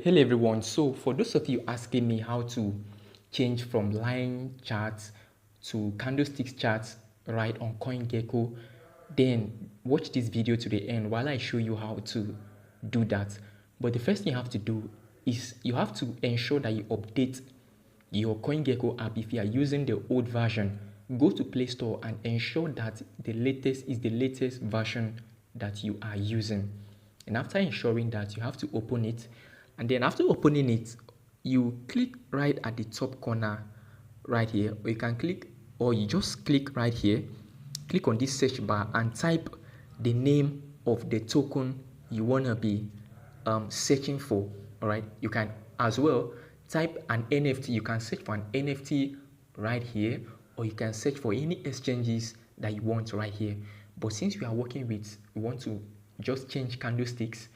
Hello everyone, so for those of you asking me how to change from line charts to candlesticks charts right on Coingecko, then watch this video to the end while I show you how to do that. But the first thing you have to do is you have to ensure that you update your Coingecko app. If you are using the old version, go to Play Store and ensure that the latest is the latest version that you are using. And after ensuring that, you have to open it, and then after opening it, you click right at the top corner right here, or you can click, or you just click right here, click on this search bar and type the name of the token you want to be searching for. All right, you can as well type an NFT. You can search for an NFT right here, or you can search for any exchanges that you want right here. But since we are working with, we want to just change candlesticks,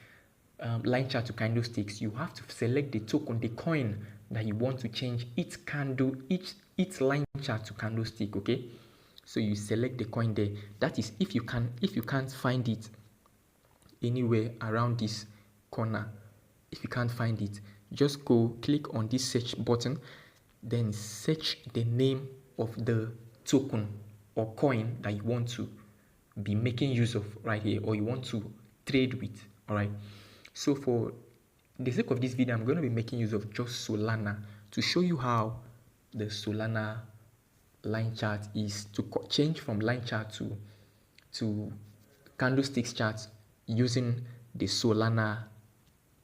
line chart to candlesticks, you have to select the token, the coin that you want to change each candle, each line chart to candlestick. Okay, so you select the coin there. That is if you can't find it anywhere around this corner. If you can't find it, just go click on this search button, then search the name of the token or coin that you want to be making use of right here, or you want to trade with. All right, so for the sake of this video, I'm going to be making use of just Solana to show you how the Solana line chart is to change from line chart to candlesticks charts using the Solana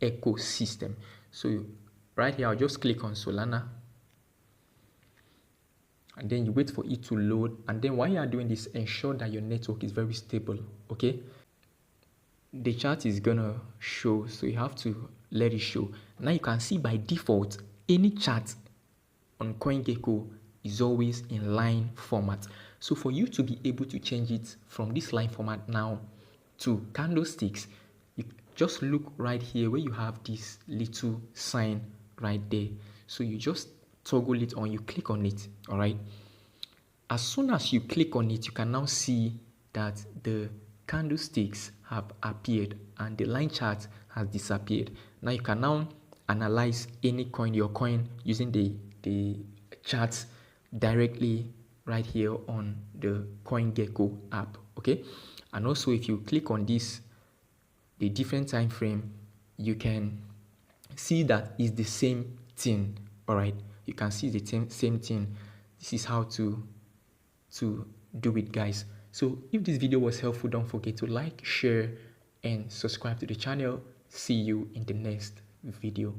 ecosystem. So right here, I'll just click on Solana, and then you wait for it to load. And then while you are doing this, ensure that your network is very stable. Okay, the chart is gonna show, so you have to let it show. Now you can see by default any chart on Coingecko is always in line format. So for you to be able to change it from this line format now to candlesticks, you just look right here where you have this little sign right there. So you just toggle it on, you click on it. All right, as soon as you click on it, you can now see that the candlesticks have appeared and the line chart has disappeared. Now you can now analyze any coin, your coin, using the charts directly right here on the Coingecko app. Okay, and also if you click on this, the different time frame, you can see that it's the same thing. All right, you can see the same thing. This is how to do it, guys. So if this video was helpful, don't forget to like, share, and subscribe to the channel. See you in the next video.